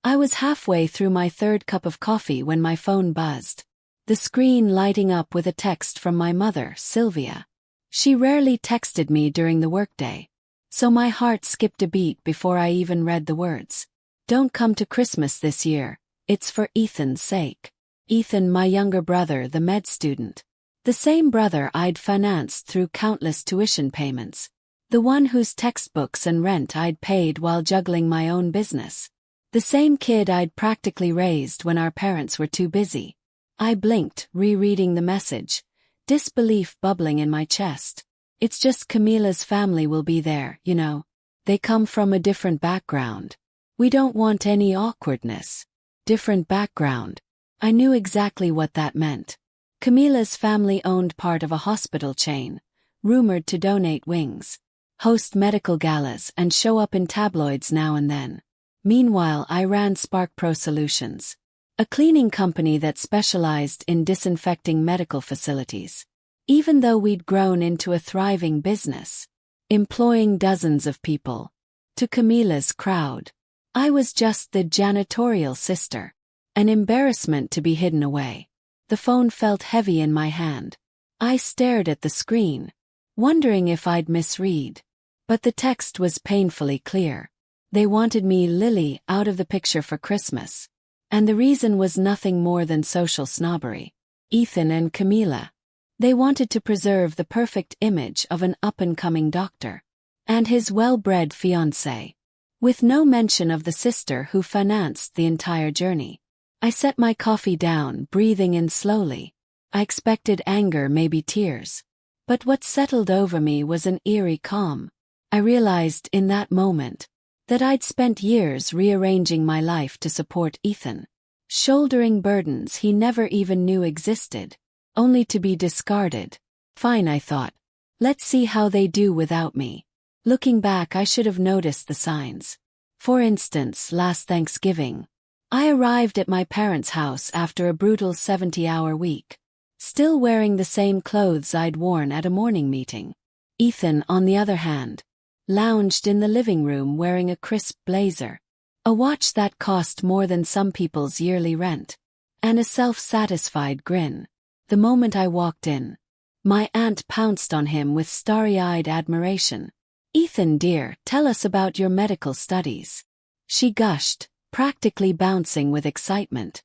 I was halfway through my third cup of coffee when my phone buzzed. The screen lighting up with a text from my mother, Sylvia. She rarely texted me during the workday, so my heart skipped a beat before I even read the words. Don't come to Christmas this year, it's for Ethan's sake. Ethan, my younger brother, the med student. The same brother I'd financed through countless tuition payments. The one whose textbooks and rent I'd paid while juggling my own business. The same kid I'd practically raised when our parents were too busy. I blinked, rereading the message, disbelief bubbling in my chest. It's just Camila's family will be there, you know. They come from a different background. We don't want any awkwardness. Different background. I knew exactly what that meant. Camila's family owned part of a hospital chain, rumored to donate wings, host medical galas and show up in tabloids now and then. Meanwhile, I ran Spark Pro Solutions, a cleaning company that specialized in disinfecting medical facilities. Even though we'd grown into a thriving business, employing dozens of people, to Camila's crowd, I was just the janitorial sister, an embarrassment to be hidden away. The phone felt heavy in my hand. I stared at the screen, wondering if I'd misread. But the text was painfully clear. They wanted me, Lily, out of the picture for Christmas. And the reason was nothing more than social snobbery. Ethan and Camila. They wanted to preserve the perfect image of an up-and-coming doctor. And his well-bred fiancée. With no mention of the sister who financed the entire journey. I set my coffee down, breathing in slowly. I expected anger, maybe tears. But what settled over me was an eerie calm. I realized in that moment that I'd spent years rearranging my life to support Ethan, shouldering burdens he never even knew existed, only to be discarded. Fine, I thought. Let's see how they do without me. Looking back, I should have noticed the signs. For instance, last Thanksgiving, I arrived at my parents' house after a brutal 70-hour week, still wearing the same clothes I'd worn at a morning meeting. Ethan, on the other hand, lounged in the living room wearing a crisp blazer, a watch that cost more than some people's yearly rent, and a self-satisfied grin. The moment I walked in, my aunt pounced on him with starry-eyed admiration. "Ethan, dear, tell us about your medical studies," she gushed, practically bouncing with excitement.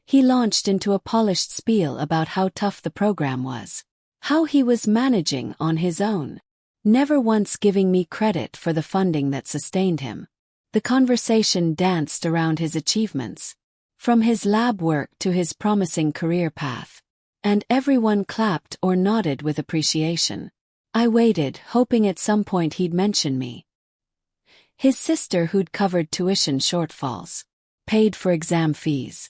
He launched into a polished spiel about how tough the program was, how he was managing on his own, never once giving me credit for the funding that sustained him. The conversation danced around his achievements, from his lab work to his promising career path, and everyone clapped or nodded with appreciation. I waited, hoping at some point he'd mention me. His sister, who'd covered tuition shortfalls, paid for exam fees,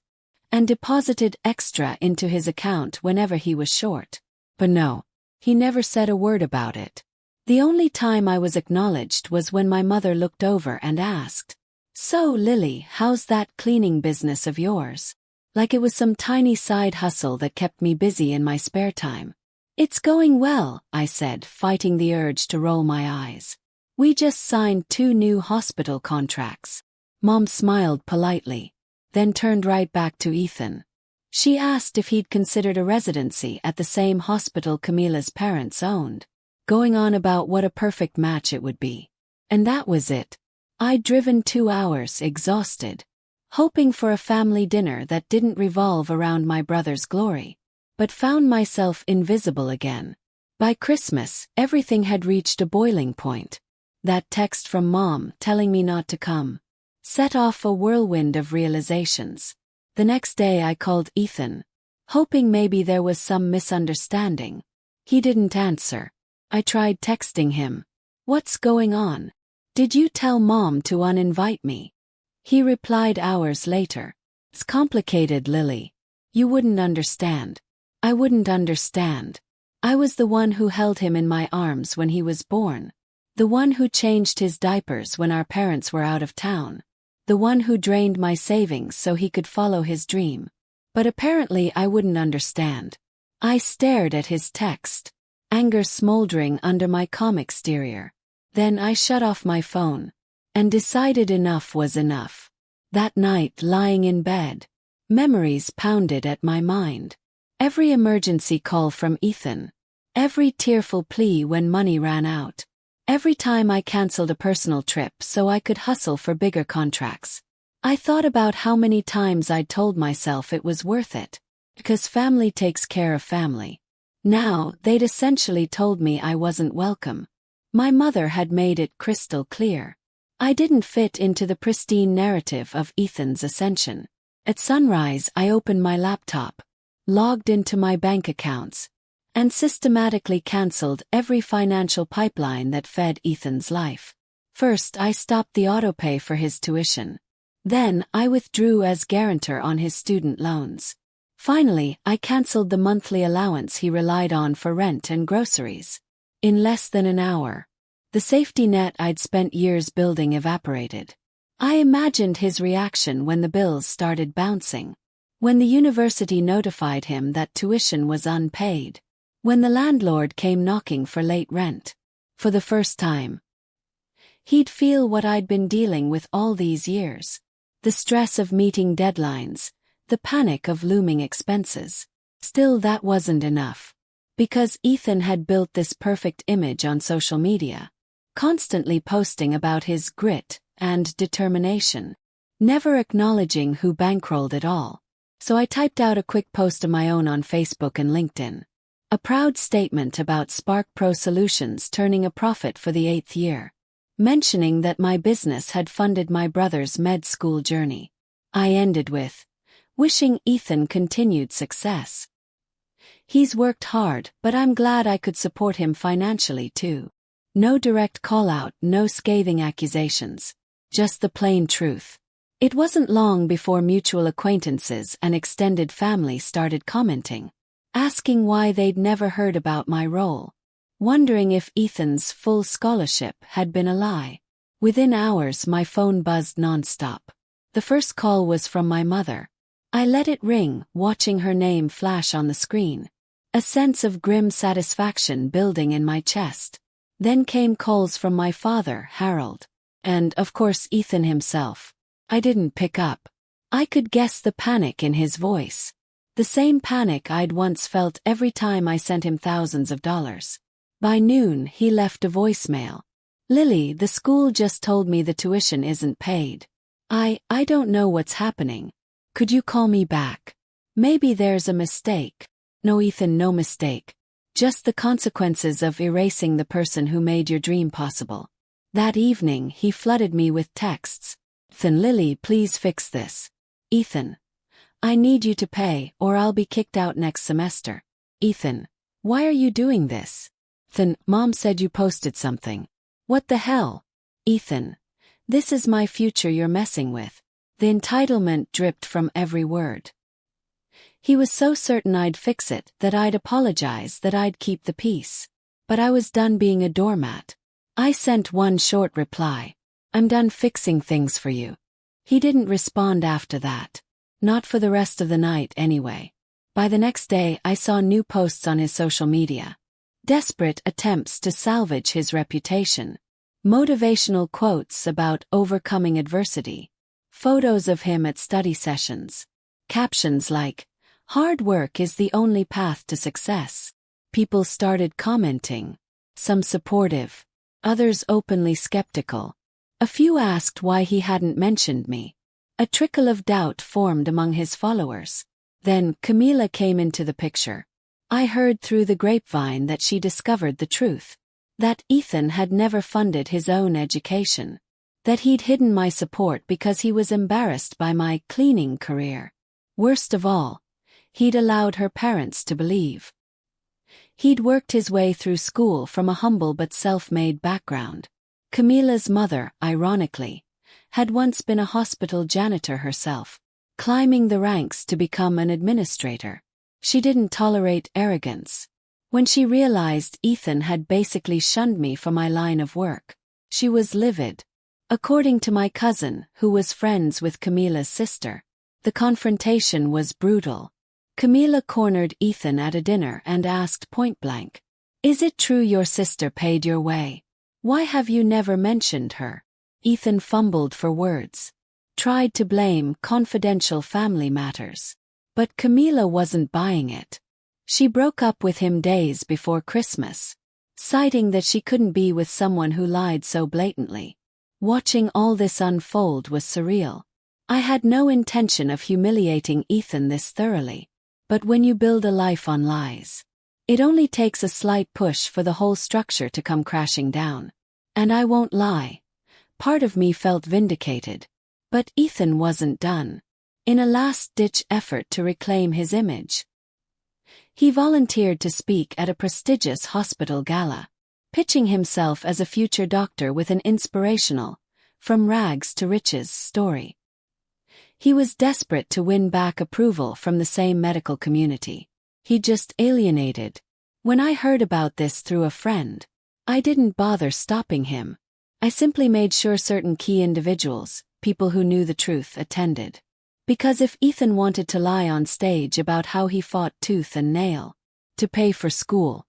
and deposited extra into his account whenever he was short. But no, he never said a word about it. The only time I was acknowledged was when my mother looked over and asked, "So, Lily, how's that cleaning business of yours?" Like it was some tiny side hustle that kept me busy in my spare time. "It's going well," I said, fighting the urge to roll my eyes. "We just signed 2 new hospital contracts." Mom smiled politely, then turned right back to Ethan. She asked if he'd considered a residency at the same hospital Camila's parents owned, going on about what a perfect match it would be. And that was it. I'd driven 2 hours, exhausted, hoping for a family dinner that didn't revolve around my brother's glory, but found myself invisible again. By Christmas, everything had reached a boiling point. That text from Mom telling me not to come set off a whirlwind of realizations. The next day I called Ethan, hoping maybe there was some misunderstanding. He didn't answer. I tried texting him. "What's going on? Did you tell Mom to uninvite me?" He replied hours later. "It's complicated, Lily. You wouldn't understand." I wouldn't understand. I was the one who held him in my arms when he was born. The one who changed his diapers when our parents were out of town. The one who drained my savings so he could follow his dream. But apparently I wouldn't understand. I stared at his text, anger smoldering under my calm exterior. Then I shut off my phone, and decided enough was enough. That night, lying in bed, memories pounded at my mind. Every emergency call from Ethan. Every tearful plea when money ran out. Every time I canceled a personal trip so I could hustle for bigger contracts. I thought about how many times I'd told myself it was worth it, because family takes care of family. Now, they'd essentially told me I wasn't welcome. My mother had made it crystal clear. I didn't fit into the pristine narrative of Ethan's ascension. At sunrise, I opened my laptop, logged into my bank accounts, and systematically cancelled every financial pipeline that fed Ethan's life. First, I stopped the autopay for his tuition. Then, I withdrew as guarantor on his student loans. Finally, I cancelled the monthly allowance he relied on for rent and groceries. In less than an hour, the safety net I'd spent years building evaporated. I imagined his reaction when the bills started bouncing. When the university notified him that tuition was unpaid. When the landlord came knocking for late rent. For the first time, he'd feel what I'd been dealing with all these years. The stress of meeting deadlines. The panic of looming expenses. Still, that wasn't enough. Because Ethan had built this perfect image on social media, constantly posting about his grit and determination, never acknowledging who bankrolled it all. So I typed out a quick post of my own on Facebook and LinkedIn. A proud statement about Spark Pro Solutions turning a profit for the 8th year, mentioning that my business had funded my brother's med school journey. I ended with, wishing Ethan continued success. He's worked hard, but I'm glad I could support him financially too. No direct call-out, no scathing accusations. Just the plain truth. It wasn't long before mutual acquaintances and extended family started commenting, asking why they'd never heard about my role, wondering if Ethan's full scholarship had been a lie. Within hours, my phone buzzed nonstop. The first call was from my mother. I let it ring, watching her name flash on the screen. A sense of grim satisfaction building in my chest. Then came calls from my father, Harold. And, of course, Ethan himself. I didn't pick up. I could guess the panic in his voice. The same panic I'd once felt every time I sent him thousands of dollars. By noon, he left a voicemail. Lily, the school just told me the tuition isn't paid. I don't know what's happening. Could you call me back? Maybe there's a mistake. No, Ethan, no mistake. Just the consequences of erasing the person who made your dream possible. That evening, he flooded me with texts. Ethan, Lily, please fix this. Ethan, I need you to pay or I'll be kicked out next semester. Ethan, why are you doing this? Ethan, Mom said you posted something. What the hell? Ethan, this is my future you're messing with. The entitlement dripped from every word. He was so certain I'd fix it that I'd apologize, that I'd keep the peace. But I was done being a doormat. I sent one short reply. I'm done fixing things for you. He didn't respond after that. Not for the rest of the night anyway. By the next day, I saw new posts on his social media. Desperate attempts to salvage his reputation. Motivational quotes about overcoming adversity. Photos of him at study sessions. Captions like, "Hard work is the only path to success." People started commenting. Some supportive. Others openly skeptical. A few asked why he hadn't mentioned me. A trickle of doubt formed among his followers. Then Camila came into the picture. I heard through the grapevine that she discovered the truth. That Ethan had never funded his own education. That he'd hidden my support because he was embarrassed by my cleaning career. Worst of all, he'd allowed her parents to believe. He'd worked his way through school from a humble but self-made background. Camila's mother, ironically, had once been a hospital janitor herself, climbing the ranks to become an administrator. She didn't tolerate arrogance. When she realized Ethan had basically shunned me for my line of work, she was livid. According to my cousin, who was friends with Camila's sister, the confrontation was brutal. Camila cornered Ethan at a dinner and asked point-blank, "Is it true your sister paid your way? Why have you never mentioned her?" Ethan fumbled for words. tried to blame confidential family matters. But Camila wasn't buying it. She broke up with him days before Christmas, citing that she couldn't be with someone who lied so blatantly. Watching all this unfold was surreal. I had no intention of humiliating Ethan this thoroughly. But when you build a life on lies, it only takes a slight push for the whole structure to come crashing down. And I won't lie, part of me felt vindicated. But Ethan wasn't done. In a last-ditch effort to reclaim his image, he volunteered to speak at a prestigious hospital gala, pitching himself as a future doctor with an inspirational, from rags to riches story. He was desperate to win back approval from the same medical community he just alienated. When I heard about this through a friend, I didn't bother stopping him. I simply made sure certain key individuals, people who knew the truth, attended. Because if Ethan wanted to lie on stage about how he fought tooth and nail to pay for school,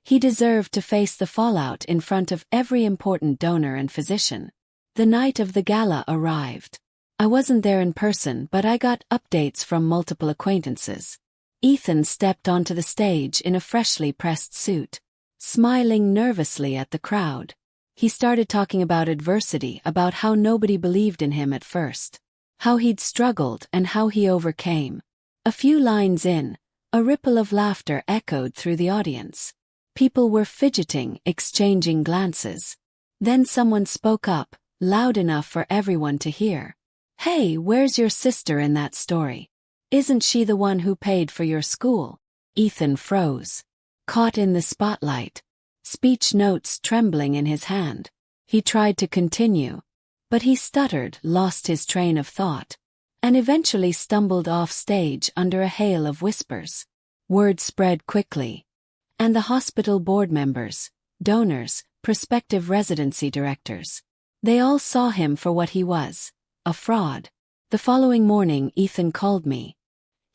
he deserved to face the fallout in front of every important donor and physician. The night of the gala arrived. I wasn't there in person, but I got updates from multiple acquaintances. Ethan stepped onto the stage in a freshly pressed suit, smiling nervously at the crowd. He started talking about adversity, about how nobody believed in him at first, how he'd struggled and how he overcame. A few lines in, a ripple of laughter echoed through the audience. People were fidgeting, exchanging glances. Then someone spoke up, loud enough for everyone to hear. "Hey, where's your sister in that story? Isn't she the one who paid for your school?" Ethan froze, caught in the spotlight, speech notes trembling in his hand. He tried to continue, but he stuttered, lost his train of thought, and eventually stumbled off stage under a hail of whispers. Word spread quickly, and the hospital board members, donors, prospective residency directors, they all saw him for what he was, a fraud. The following morning Ethan called me,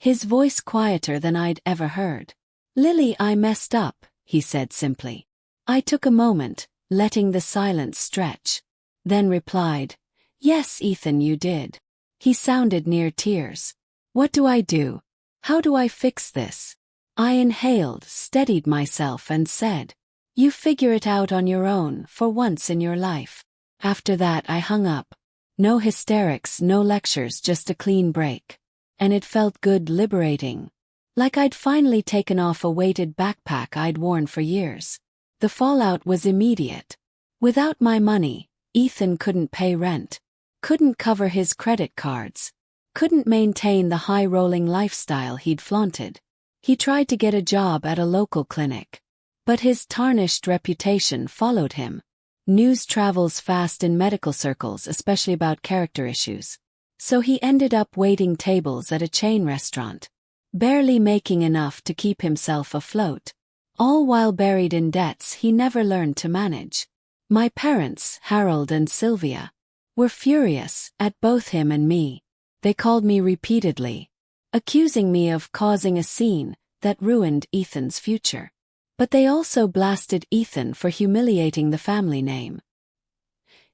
his voice quieter than I'd ever heard. "Lily, I messed up," he said simply. I took a moment, letting the silence stretch, then replied, "Yes, Ethan, you did." He sounded near tears. "What do I do? How do I fix this?" I inhaled, steadied myself and said, "You figure it out on your own for once in your life." After that I hung up. No hysterics, no lectures, just a clean break. And it felt good, liberating. Like I'd finally taken off a weighted backpack I'd worn for years. The fallout was immediate. Without my money, Ethan couldn't pay rent, couldn't cover his credit cards, couldn't maintain the high-rolling lifestyle he'd flaunted. He tried to get a job at a local clinic, but his tarnished reputation followed him. News travels fast in medical circles, especially about character issues. So he ended up waiting tables at a chain restaurant, barely making enough to keep himself afloat, all while buried in debts he never learned to manage. My parents, Harold and Sylvia, were furious at both him and me. They called me repeatedly, accusing me of causing a scene that ruined Ethan's future. But they also blasted Ethan for humiliating the family name.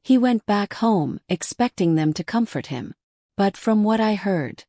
He went back home, expecting them to comfort him. But from what I heard,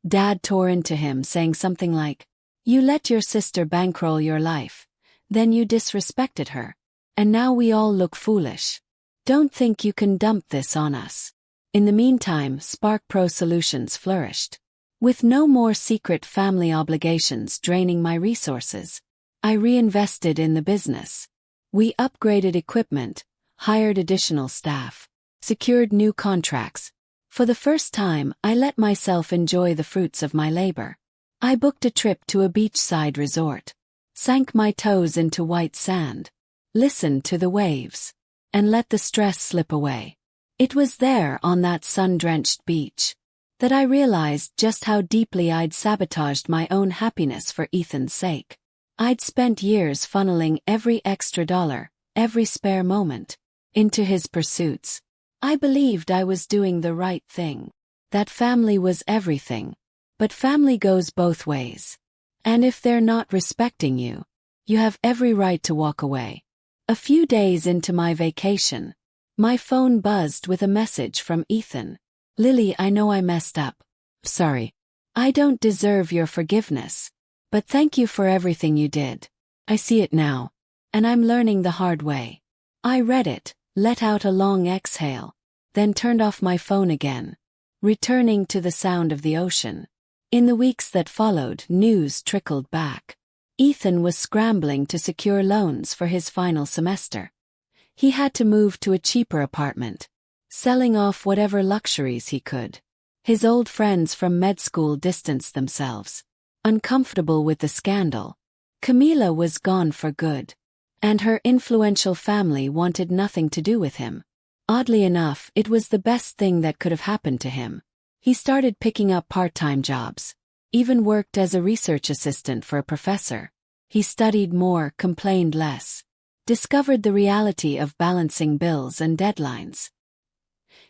Dad tore into him saying something like, "You let your sister bankroll your life, then you disrespected her, and now we all look foolish. Don't think you can dump this on us." In the meantime, Spark Pro Solutions flourished. With no more secret family obligations draining my resources, I reinvested in the business. We upgraded equipment, hired additional staff, secured new contracts. For the first time, I let myself enjoy the fruits of my labor. I booked a trip to a beachside resort, sank my toes into white sand, listened to the waves, and let the stress slip away. It was there, on that sun-drenched beach, that I realized just how deeply I'd sabotaged my own happiness for Ethan's sake. I'd spent years funneling every extra dollar, every spare moment, into his pursuits. I believed I was doing the right thing, that family was everything. But family goes both ways. And if they're not respecting you, you have every right to walk away. A few days into my vacation, my phone buzzed with a message from Ethan. Lily, I know I messed up. Sorry. I don't deserve your forgiveness. But thank you for everything you did. I see it now. And I'm learning the hard way. I read it, let out a long exhale, then turned off my phone again, returning to the sound of the ocean. In the weeks that followed, news trickled back. Ethan was scrambling to secure loans for his final semester. He had to move to a cheaper apartment, selling off whatever luxuries he could. His old friends from med school distanced themselves, uncomfortable with the scandal. Camila was gone for good, and her influential family wanted nothing to do with him. Oddly enough, it was the best thing that could have happened to him. He started picking up part-time jobs, even worked as a research assistant for a professor. He studied more, complained less, discovered the reality of balancing bills and deadlines.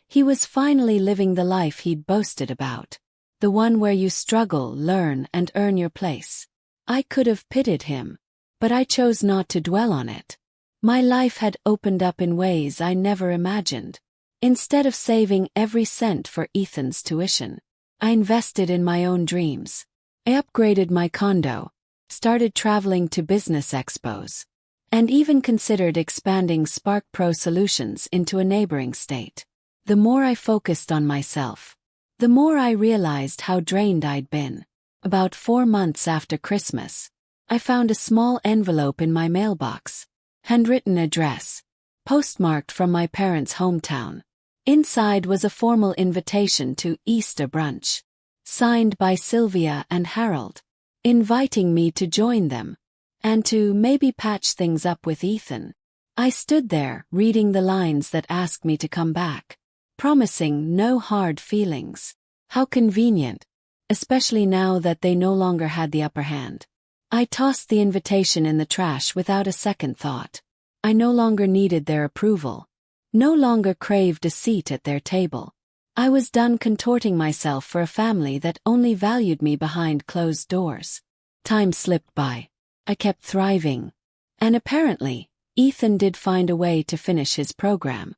He was finally living the life he'd boasted about, the one where you struggle, learn, and earn your place. I could have pitied him, but I chose not to dwell on it. My life had opened up in ways I never imagined. Instead of saving every cent for Ethan's tuition, I invested in my own dreams. I upgraded my condo, started traveling to business expos, and even considered expanding Spark Pro Solutions into a neighboring state. The more I focused on myself, the more I realized how drained I'd been. About 4 months after Christmas, I found a small envelope in my mailbox, handwritten address, postmarked from my parents' hometown. Inside was a formal invitation to Easter brunch, signed by Sylvia and Harold, inviting me to join them, and to maybe patch things up with Ethan. I stood there, reading the lines that asked me to come back, promising no hard feelings. How convenient, especially now that they no longer had the upper hand. I tossed the invitation in the trash without a second thought. I no longer needed their approval, no longer craved a seat at their table. I was done contorting myself for a family that only valued me behind closed doors. Time slipped by. I kept thriving. And apparently, Ethan did find a way to finish his program.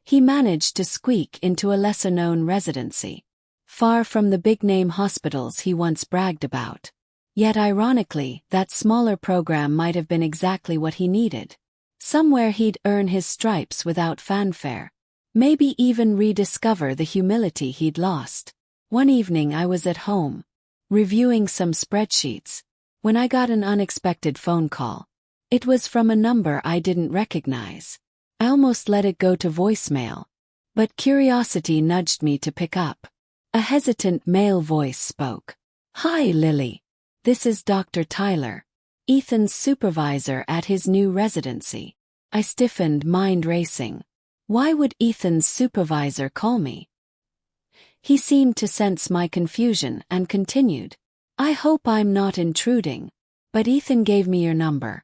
He managed to squeak into a lesser-known residency, far from the big-name hospitals he once bragged about. Yet ironically, that smaller program might have been exactly what he needed. Somewhere he'd earn his stripes without fanfare. Maybe even rediscover the humility he'd lost. One evening I was at home, reviewing some spreadsheets, when I got an unexpected phone call. It was from a number I didn't recognize. I almost let it go to voicemail, but curiosity nudged me to pick up. A hesitant male voice spoke. "Hi, Lily. This is Dr. Tyler, Ethan's supervisor at his new residency." I stiffened, mind racing. Why would Ethan's supervisor call me? He seemed to sense my confusion and continued. "I hope I'm not intruding, but Ethan gave me your number.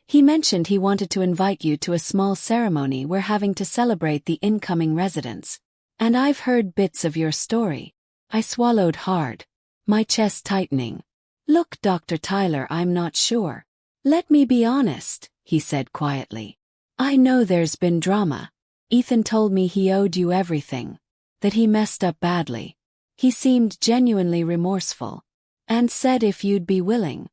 He mentioned he wanted to invite you to a small ceremony we're having to celebrate the incoming residents. And I've heard bits of your story." I swallowed hard, my chest tightening. "Look, Dr. Tyler, I'm not sure. Let me be honest," he said quietly. "I know there's been drama. Ethan told me he owed you everything, that he messed up badly. He seemed genuinely remorseful, and said if you'd be willing,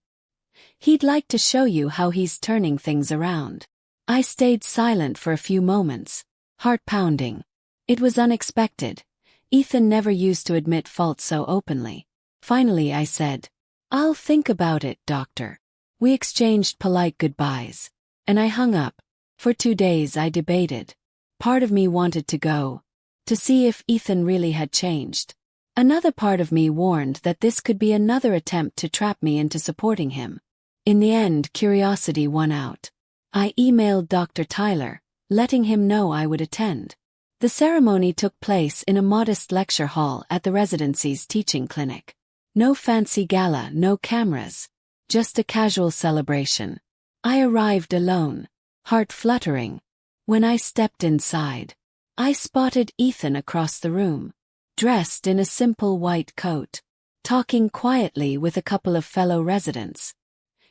he'd like to show you how he's turning things around." I stayed silent for a few moments, heart pounding. It was unexpected. Ethan never used to admit fault so openly. Finally I said, "I'll think about it, doctor." We exchanged polite goodbyes, and I hung up. For 2 days I debated. Part of me wanted to go, to see if Ethan really had changed. Another part of me warned that this could be another attempt to trap me into supporting him. In the end, curiosity won out. I emailed Dr. Tyler, letting him know I would attend. The ceremony took place in a modest lecture hall at the residency's teaching clinic. No fancy gala, no cameras, just a casual celebration. I arrived alone, heart fluttering. When I stepped inside, I spotted Ethan across the room, dressed in a simple white coat, talking quietly with a couple of fellow residents.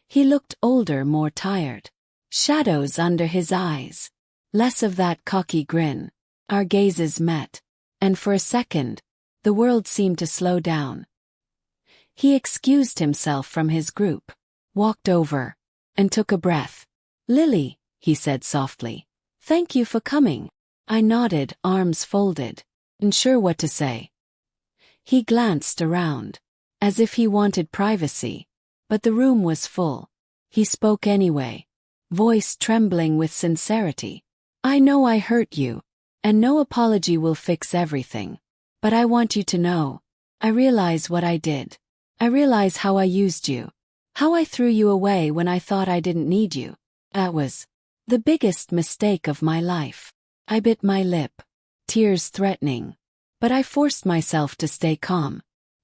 He looked older, more tired. Shadows under his eyes. Less of that cocky grin. Our gazes met, and for a second, the world seemed to slow down. He excused himself from his group, walked over, and took a breath. "Lily," he said softly, "thank you for coming." I nodded, arms folded, unsure what to say. He glanced around, as if he wanted privacy, but the room was full. He spoke anyway, voice trembling with sincerity. "I know I hurt you, and no apology will fix everything. But I want you to know, I realize what I did. I realize how I used you. How I threw you away when I thought I didn't need you. That was the biggest mistake of my life." I bit my lip, tears threatening. But I forced myself to stay calm.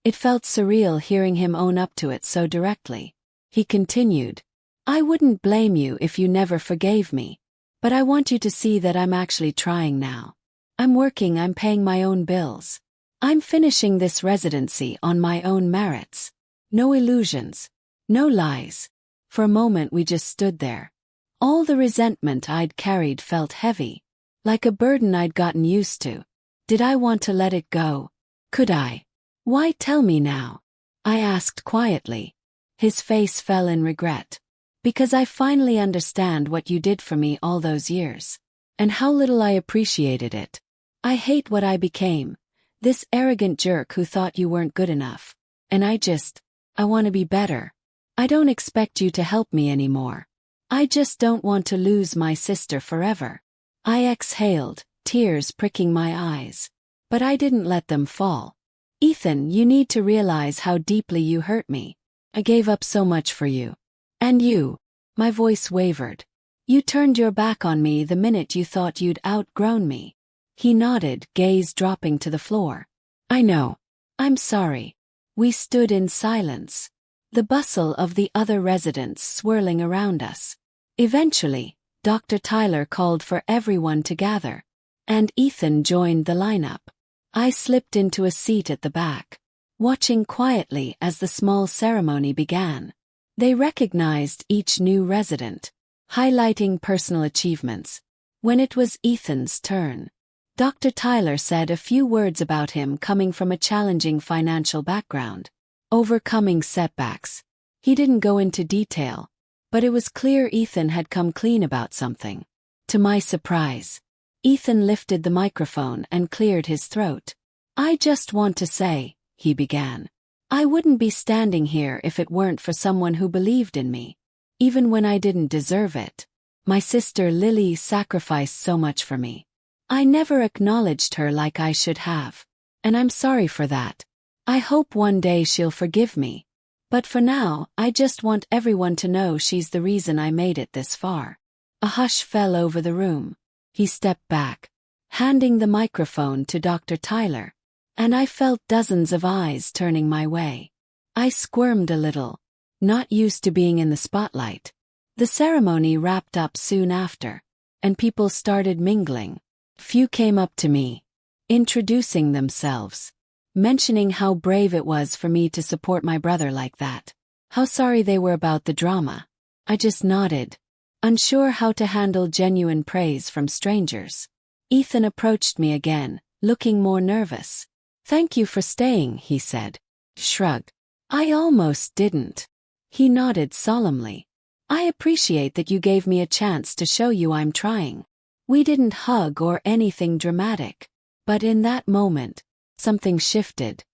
It felt surreal hearing him own up to it so directly. He continued, "I wouldn't blame you if you never forgave me. But I want you to see that I'm actually trying now. I'm working, I'm paying my own bills. I'm finishing this residency on my own merits. No illusions. No lies." For a moment we just stood there. All the resentment I'd carried felt heavy, like a burden I'd gotten used to. Did I want to let it go? Could I? "Why tell me now?" I asked quietly. His face fell in regret. "Because I finally understand what you did for me all those years. And how little I appreciated it. I hate what I became. This arrogant jerk who thought you weren't good enough. And I want to be better. I don't expect you to help me anymore. I just don't want to lose my sister forever." I exhaled, tears pricking my eyes. But I didn't let them fall. "Ethan, you need to realize how deeply you hurt me. I gave up so much for you. And you," my voice wavered, "you turned your back on me the minute you thought you'd outgrown me." He nodded, gaze dropping to the floor. "I know. I'm sorry." We stood in silence, the bustle of the other residents swirling around us. Eventually, Dr. Tyler called for everyone to gather, and Ethan joined the lineup. I slipped into a seat at the back, watching quietly as the small ceremony began. They recognized each new resident, highlighting personal achievements. When it was Ethan's turn, Dr. Tyler said a few words about him coming from a challenging financial background, overcoming setbacks. He didn't go into detail, but it was clear Ethan had come clean about something. To my surprise, Ethan lifted the microphone and cleared his throat. "I just want to say," he began, "I wouldn't be standing here if it weren't for someone who believed in me, even when I didn't deserve it. My sister Lily sacrificed so much for me. I never acknowledged her like I should have, and I'm sorry for that. I hope one day she'll forgive me. But for now, I just want everyone to know she's the reason I made it this far." A hush fell over the room. He stepped back, handing the microphone to Dr. Tyler, and I felt dozens of eyes turning my way. I squirmed a little, not used to being in the spotlight. The ceremony wrapped up soon after, and people started mingling. Few came up to me, introducing themselves, mentioning how brave it was for me to support my brother like that, how sorry they were about the drama. I just nodded, unsure how to handle genuine praise from strangers. Ethan approached me again, looking more nervous. "Thank you for staying," he said. Shrugged. "I almost didn't." He nodded solemnly. "I appreciate that you gave me a chance to show you I'm trying." We didn't hug or anything dramatic, but in that moment, something shifted.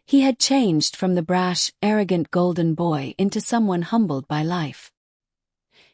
He had changed from the brash, arrogant golden boy into someone humbled by life.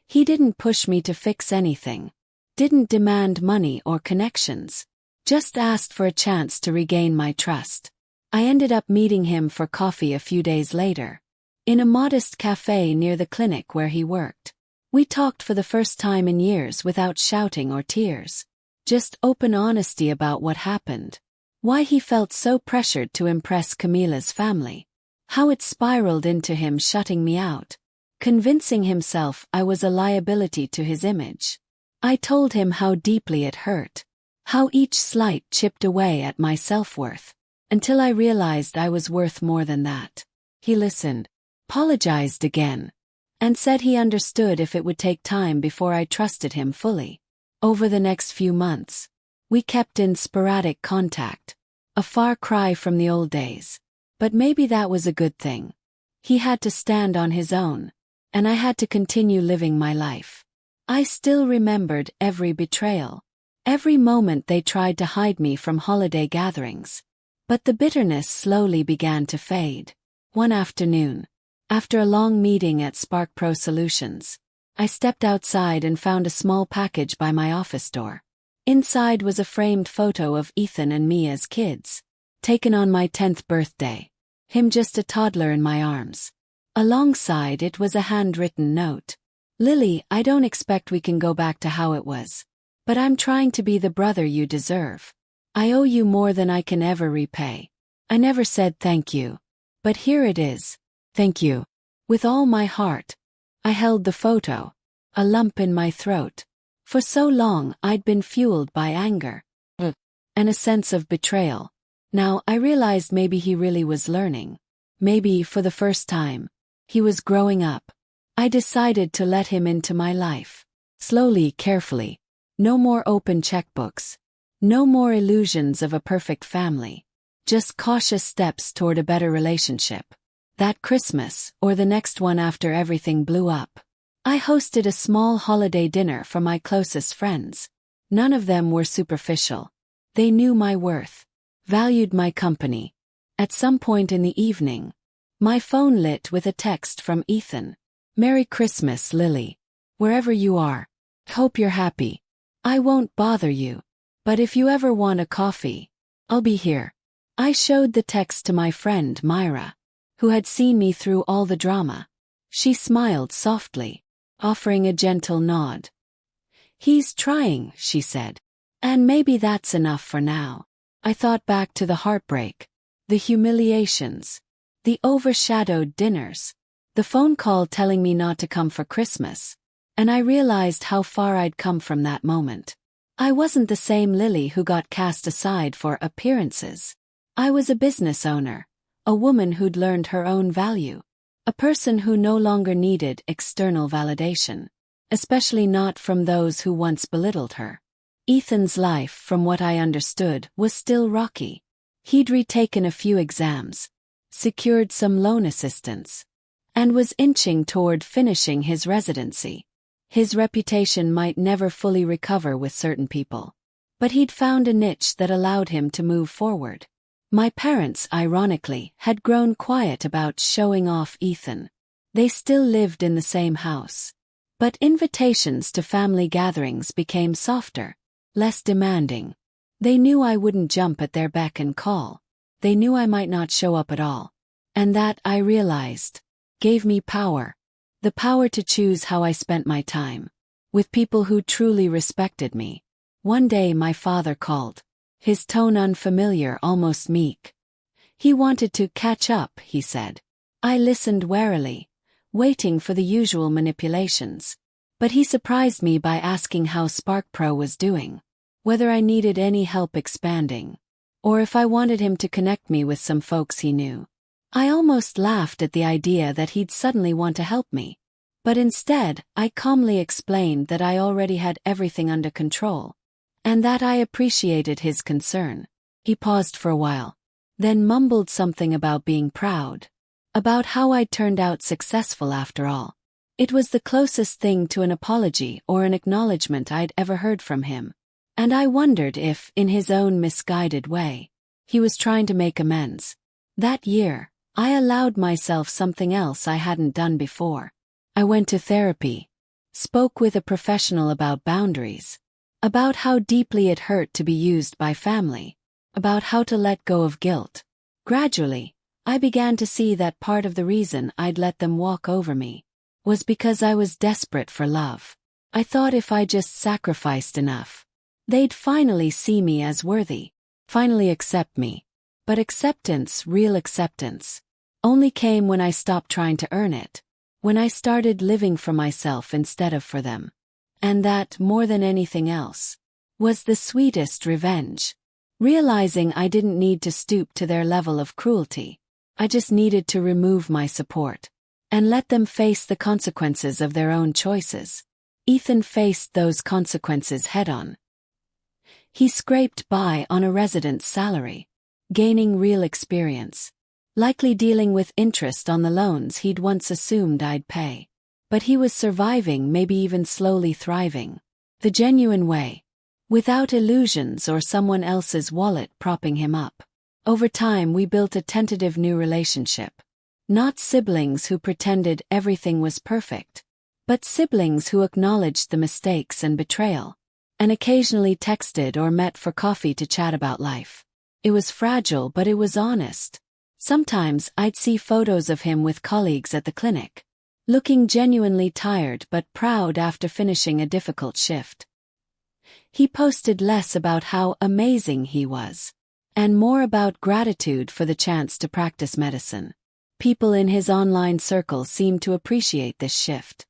He didn't push me to fix anything, didn't demand money or connections, just asked for a chance to regain my trust. I ended up meeting him for coffee a few days later, in a modest cafe near the clinic where he worked. We talked for the first time in years without shouting or tears, just open honesty about what happened. Why he felt so pressured to impress Camila's family. How it spiraled into him shutting me out, convincing himself I was a liability to his image. I told him how deeply it hurt, how each slight chipped away at my self-worth, until I realized I was worth more than that. He listened, apologized again, and said he understood if it would take time before I trusted him fully. Over the next few months, We kept in sporadic contact. A far cry from the old days. But maybe that was a good thing. He had to stand on his own, and I had to continue living my life. I still remembered every betrayal. Every moment they tried to hide me from holiday gatherings. But the bitterness slowly began to fade. One afternoon, after a long meeting at Spark Pro Solutions, I stepped outside and found a small package by my office door. Inside was a framed photo of Ethan and me as kids, taken on my 10th birthday. Him just a toddler in my arms. Alongside it was a handwritten note. "Lily, I don't expect we can go back to how it was. But I'm trying to be the brother you deserve. I owe you more than I can ever repay. I never said thank you. But here it is. Thank you. With all my heart." I held the photo, a lump in my throat. For so long I'd been fueled by anger and a sense of betrayal. Now I realized maybe he really was learning. Maybe, for the first time, he was growing up. I decided to let him into my life. Slowly, carefully. No more open checkbooks. No more illusions of a perfect family. Just cautious steps toward a better relationship. That Christmas, or the next one after everything blew up, I hosted a small holiday dinner for my closest friends. None of them were superficial. They knew my worth, valued my company. At some point in the evening, my phone lit with a text from Ethan. "Merry Christmas, Lily. Wherever you are. Hope you're happy. I won't bother you. But if you ever want a coffee, I'll be here." I showed the text to my friend Myra, who had seen me through all the drama. She smiled softly, offering a gentle nod. "He's trying," she said. "And maybe that's enough for now." I thought back to the heartbreak, the humiliations, the overshadowed dinners, the phone call telling me not to come for Christmas, and I realized how far I'd come from that moment. I wasn't the same Lily who got cast aside for appearances. I was a business owner, a woman who'd learned her own value, a person who no longer needed external validation, especially not from those who once belittled her. Ethan's life, from what I understood, was still rocky. He'd retaken a few exams, secured some loan assistance, and was inching toward finishing his residency. His reputation might never fully recover with certain people, but he'd found a niche that allowed him to move forward. My parents, ironically, had grown quiet about showing off Ethan. They still lived in the same house. But invitations to family gatherings became softer, less demanding. They knew I wouldn't jump at their beck and call. They knew I might not show up at all. And that, I realized, gave me power. The power to choose how I spent my time, with people who truly respected me. One day my father called, his tone unfamiliar, almost meek. He wanted to catch up, he said. I listened warily, waiting for the usual manipulations. But he surprised me by asking how Spark Pro was doing, whether I needed any help expanding, or if I wanted him to connect me with some folks he knew. I almost laughed at the idea that he'd suddenly want to help me. But instead, I calmly explained that I already had everything under control, and that I appreciated his concern. He paused for a while, then mumbled something about being proud, about how I'd turned out successful after all. It was the closest thing to an apology or an acknowledgement I'd ever heard from him, and I wondered if, in his own misguided way, he was trying to make amends. That year, I allowed myself something else I hadn't done before. I went to therapy, spoke with a professional about boundaries, about how deeply it hurt to be used by family, about how to let go of guilt. Gradually, I began to see that part of the reason I'd let them walk over me was because I was desperate for love. I thought if I just sacrificed enough, they'd finally see me as worthy, finally accept me. But acceptance, real acceptance, only came when I stopped trying to earn it, when I started living for myself instead of for them. And that, more than anything else, was the sweetest revenge. Realizing I didn't need to stoop to their level of cruelty, I just needed to remove my support and let them face the consequences of their own choices. Ethan faced those consequences head-on. He scraped by on a resident's salary, gaining real experience, likely dealing with interest on the loans he'd once assumed I'd pay. But he was surviving, maybe even slowly thriving. The genuine way. Without illusions or someone else's wallet propping him up. Over time we built a tentative new relationship. Not siblings who pretended everything was perfect, but siblings who acknowledged the mistakes and betrayal, and occasionally texted or met for coffee to chat about life. It was fragile, but it was honest. Sometimes I'd see photos of him with colleagues at the clinic, looking genuinely tired but proud after finishing a difficult shift. He posted less about how amazing he was, and more about gratitude for the chance to practice medicine. People in his online circle seemed to appreciate this shift.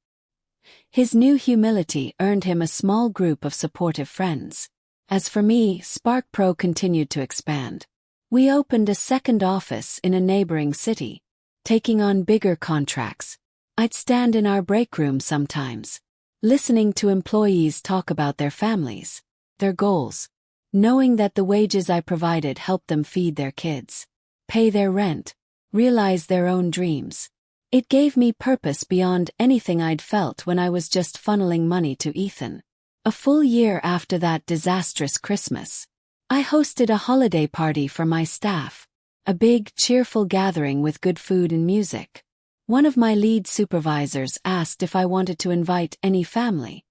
His new humility earned him a small group of supportive friends. As for me, Spark Pro continued to expand. We opened a second office in a neighboring city, taking on bigger contracts. I'd stand in our break room sometimes, listening to employees talk about their families, their goals, knowing that the wages I provided helped them feed their kids, pay their rent, realize their own dreams. It gave me purpose beyond anything I'd felt when I was just funneling money to Ethan. A full year after that disastrous Christmas, I hosted a holiday party for my staff, a big, cheerful gathering with good food and music. One of my lead supervisors asked if I wanted to invite any family.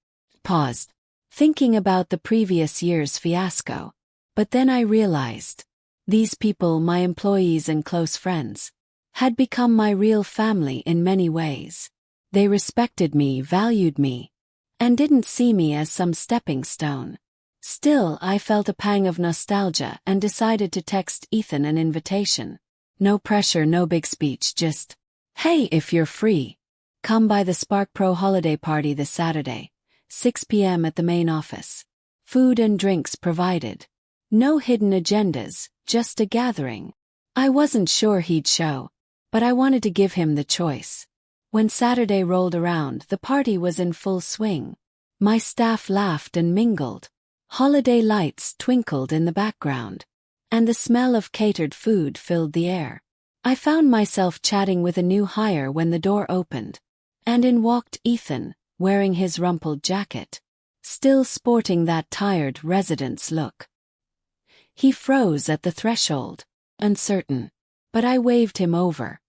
Paused, thinking about the previous year's fiasco. But then I realized, these people, my employees and close friends, had become my real family in many ways. They respected me, valued me, and didn't see me as some stepping stone. Still, I felt a pang of nostalgia and decided to text Ethan an invitation. No pressure, no big speech, just, "Hey, if you're free, come by the Spark Pro holiday party this Saturday, 6 p.m. at the main office. Food and drinks provided. No hidden agendas, just a gathering." I wasn't sure he'd show, but I wanted to give him the choice. When Saturday rolled around, the party was in full swing. My staff laughed and mingled. Holiday lights twinkled in the background, and the smell of catered food filled the air. I found myself chatting with a new hire when the door opened, and in walked Ethan, wearing his rumpled jacket, still sporting that tired resident's look. He froze at the threshold, uncertain, but I waved him over.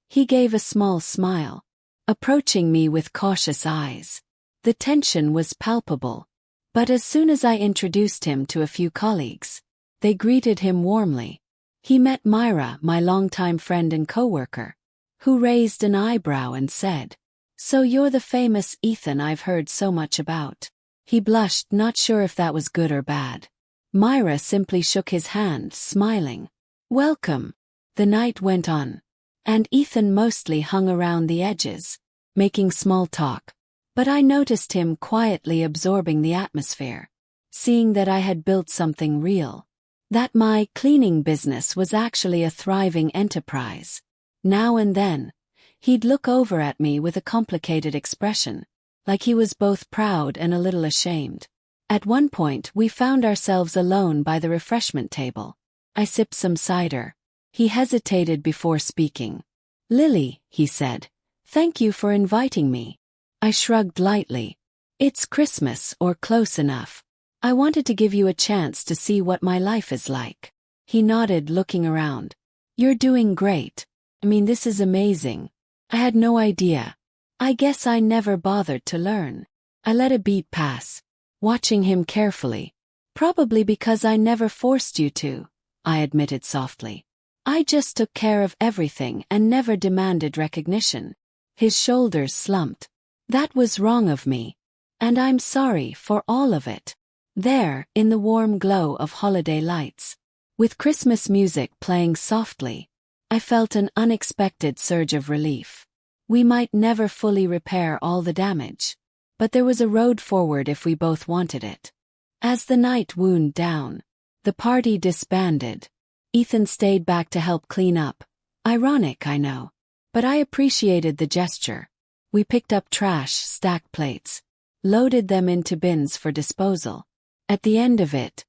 He gave a small smile, approaching me with cautious eyes. The tension was palpable, but as soon as I introduced him to a few colleagues, they greeted him warmly. He met Myra, my longtime friend and coworker, who raised an eyebrow and said, "So you're the famous Ethan I've heard so much about." He blushed, not sure if that was good or bad. Myra simply shook his hand, smiling. "Welcome." The night went on, and Ethan mostly hung around the edges, making small talk. But I noticed him quietly absorbing the atmosphere, seeing that I had built something real. That my cleaning business was actually a thriving enterprise. Now and then, he'd look over at me with a complicated expression, like he was both proud and a little ashamed. At one point we found ourselves alone by the refreshment table. I sipped some cider. He hesitated before speaking. "Lily," he said, "thank you for inviting me." I shrugged lightly. "It's Christmas, or close enough. I wanted to give you a chance to see what my life is like." He nodded, looking around. "You're doing great. I mean, this is amazing. I had no idea. I guess I never bothered to learn." I let a beat pass, watching him carefully. "Probably because I never forced you to," I admitted softly. "I just took care of everything and never demanded recognition." His shoulders slumped. "That was wrong of me, and I'm sorry for all of it." There, in the warm glow of holiday lights, with Christmas music playing softly, I felt an unexpected surge of relief. We might never fully repair all the damage, but there was a road forward if we both wanted it. As the night wound down, the party disbanded. Ethan stayed back to help clean up. Ironic, I know, but I appreciated the gesture. We picked up trash, stacked plates, loaded them into bins for disposal. At the end of it,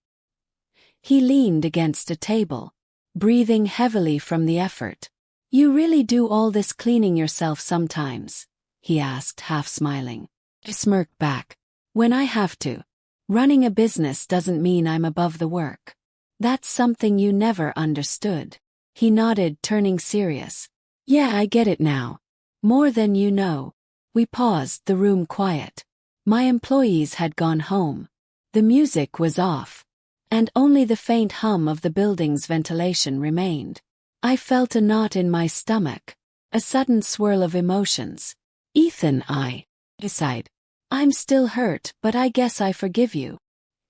He leaned against a table, breathing heavily from the effort. "You really do all this cleaning yourself sometimes?" he asked, half smiling. I smirked back. "When I have to. Running a business doesn't mean I'm above the work." "That's something you never understood." He nodded, turning serious. "Yeah, I get it now. More than you know." We paused, the room quiet. My employees had gone home. The music was off, and only the faint hum of the building's ventilation remained. I felt a knot in my stomach, a sudden swirl of emotions. "Ethan," I sighed. "I'm still hurt, but I guess I forgive you."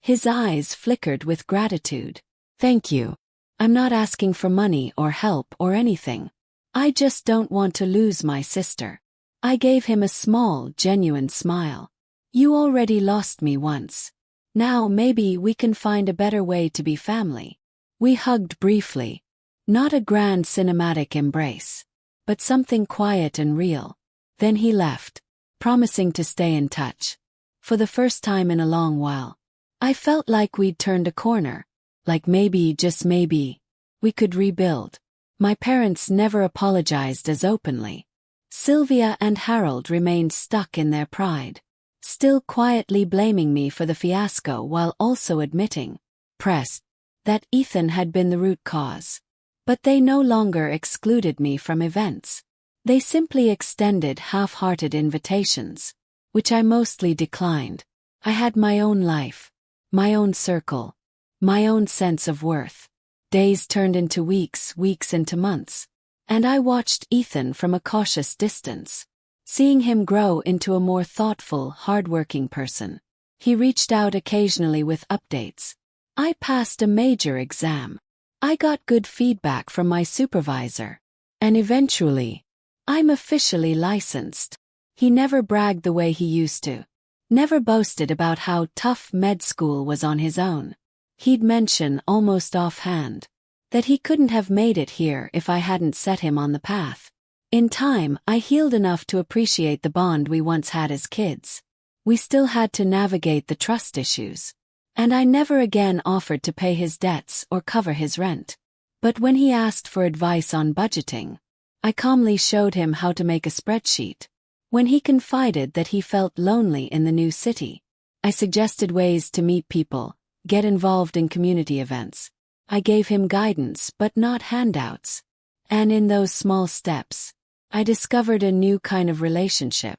His eyes flickered with gratitude. "Thank you. I'm not asking for money or help or anything. I just don't want to lose my sister." I gave him a small, genuine smile. "You already lost me once. Now maybe we can find a better way to be family." We hugged briefly. Not a grand cinematic embrace, but something quiet and real. Then he left, promising to stay in touch. For the first time in a long while, I felt like we'd turned a corner, like maybe, just maybe, we could rebuild. My parents never apologized as openly. Sylvia and Harold remained stuck in their pride, still quietly blaming me for the fiasco while also admitting, pressed, that Ethan had been the root cause. But they no longer excluded me from events. They simply extended half-hearted invitations, which I mostly declined. I had my own life, my own circle, my own sense of worth. Days turned into weeks, weeks into months, and I watched Ethan from a cautious distance, seeing him grow into a more thoughtful, hard-working person. He reached out occasionally with updates. I passed a major exam. I got good feedback from my supervisor. And eventually, I'm officially licensed. He never bragged the way he used to. Never boasted about how tough med school was on his own. He'd mention, almost offhand, that he couldn't have made it here if I hadn't set him on the path. In time, I healed enough to appreciate the bond we once had as kids. We still had to navigate the trust issues, and I never again offered to pay his debts or cover his rent. But when he asked for advice on budgeting, I calmly showed him how to make a spreadsheet. When he confided that he felt lonely in the new city, I suggested ways to meet people, get involved in community events. I gave him guidance but not handouts. And in those small steps, I discovered a new kind of relationship.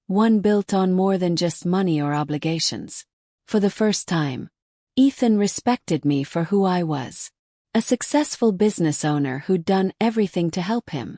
One built on more than just money or obligations. For the first time, Ethan respected me for who I was. A successful business owner who'd done everything to help him,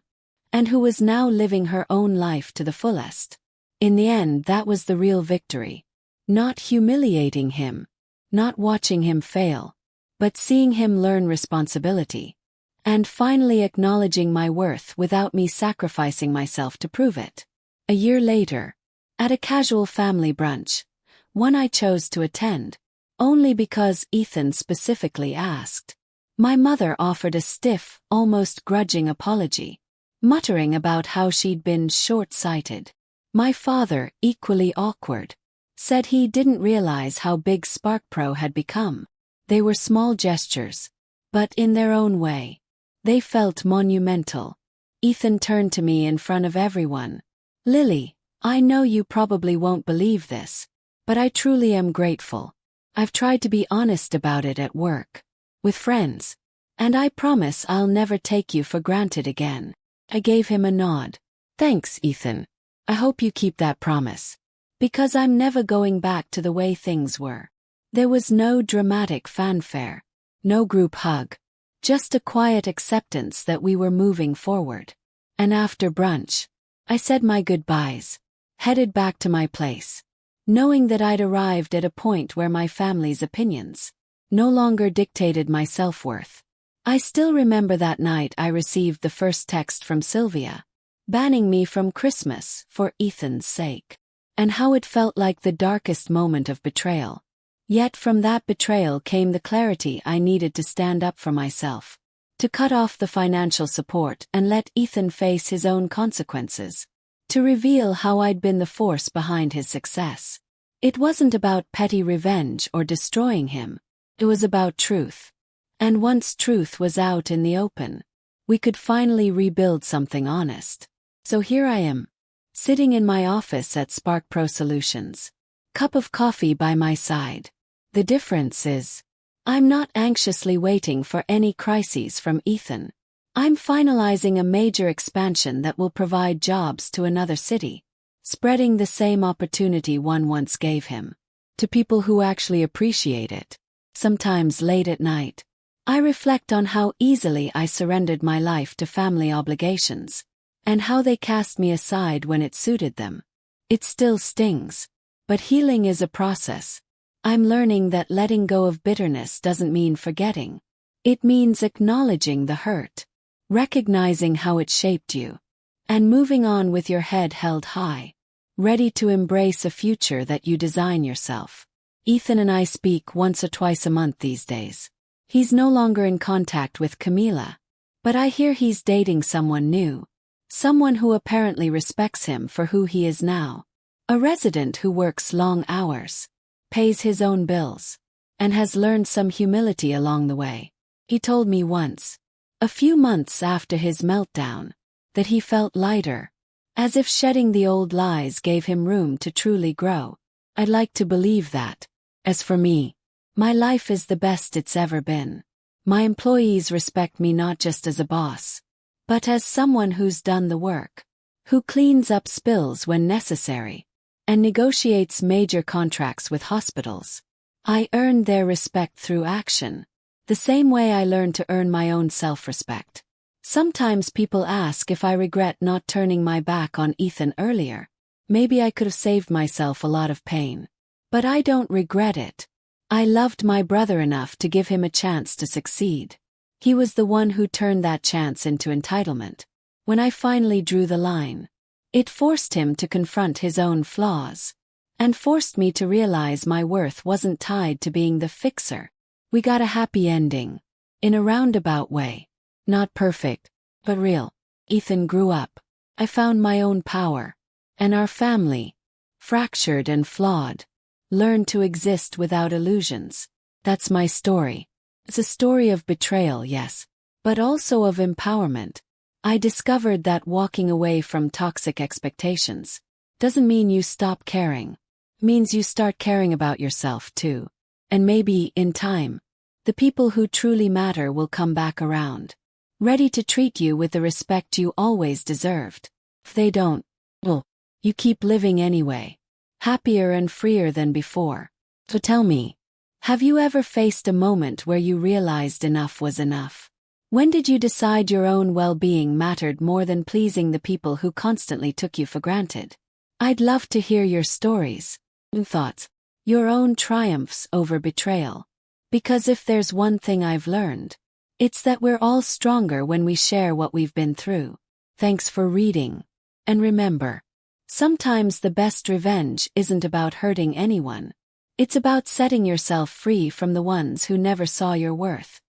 and who was now living her own life to the fullest. In the end, that was the real victory. Not humiliating him, not watching him fail, but seeing him learn responsibility, and finally acknowledging my worth without me sacrificing myself to prove it. A year later, at a casual family brunch, one I chose to attend, only because Ethan specifically asked, my mother offered a stiff, almost grudging apology, muttering about how she'd been short-sighted. My father, equally awkward, said he didn't realize how big SparkPro had become. They were small gestures, but in their own way, they felt monumental. Ethan turned to me in front of everyone. "Lily, I know you probably won't believe this, but I truly am grateful. I've tried to be honest about it at work, with friends, and I promise I'll never take you for granted again." I gave him a nod. "Thanks, Ethan. I hope you keep that promise. Because I'm never going back to the way things were." There was no dramatic fanfare, no group hug, just a quiet acceptance that we were moving forward. And after brunch, I said my goodbyes, headed back to my place, knowing that I'd arrived at a point where my family's opinions no longer dictated my self-worth. I still remember that night I received the first text from Sylvia, banning me from Christmas for Ethan's sake, and how it felt like the darkest moment of betrayal. Yet from that betrayal came the clarity I needed to stand up for myself, to cut off the financial support and let Ethan face his own consequences, to reveal how I'd been the force behind his success. It wasn't about petty revenge or destroying him. It was about truth. And once truth was out in the open, we could finally rebuild something honest. So here I am, sitting in my office at Spark Pro Solutions. Cup of coffee by my side. The difference is, I'm not anxiously waiting for any crises from Ethan. I'm finalizing a major expansion that will provide jobs to another city, spreading the same opportunity one once gave him, to people who actually appreciate it. Sometimes late at night, I reflect on how easily I surrendered my life to family obligations, and how they cast me aside when it suited them. It still stings, but healing is a process. I'm learning that letting go of bitterness doesn't mean forgetting. It means acknowledging the hurt, recognizing how it shaped you, and moving on with your head held high, ready to embrace a future that you design yourself. Ethan and I speak once or twice a month these days. He's no longer in contact with Camila, but I hear he's dating someone new, someone who apparently respects him for who he is now, a resident who works long hours, pays his own bills, and has learned some humility along the way. He told me once, a few months after his meltdown, that he felt lighter, as if shedding the old lies gave him room to truly grow. I'd like to believe that. As for me, my life is the best it's ever been. My employees respect me not just as a boss, but as someone who's done the work, who cleans up spills when necessary, and negotiates major contracts with hospitals. I earned their respect through action, the same way I learned to earn my own self-respect. Sometimes people ask if I regret not turning my back on Ethan earlier. Maybe I could have saved myself a lot of pain. But I don't regret it. I loved my brother enough to give him a chance to succeed. He was the one who turned that chance into entitlement. When I finally drew the line, it forced him to confront his own flaws, and forced me to realize my worth wasn't tied to being the fixer. We got a happy ending, in a roundabout way. Not perfect, but real. Ethan grew up. I found my own power. And our family, fractured and flawed, learned to exist without illusions. That's my story. It's a story of betrayal, yes, but also of empowerment. I discovered that walking away from toxic expectations doesn't mean you stop caring. It means you start caring about yourself too. And maybe, in time, the people who truly matter will come back around, ready to treat you with the respect you always deserved. If they don't, well, you keep living anyway, happier and freer than before. So tell me, have you ever faced a moment where you realized enough was enough? When did you decide your own well-being mattered more than pleasing the people who constantly took you for granted? I'd love to hear your stories and thoughts, your own triumphs over betrayal. Because if there's one thing I've learned, it's that we're all stronger when we share what we've been through. Thanks for reading. And remember, sometimes the best revenge isn't about hurting anyone. It's about setting yourself free from the ones who never saw your worth.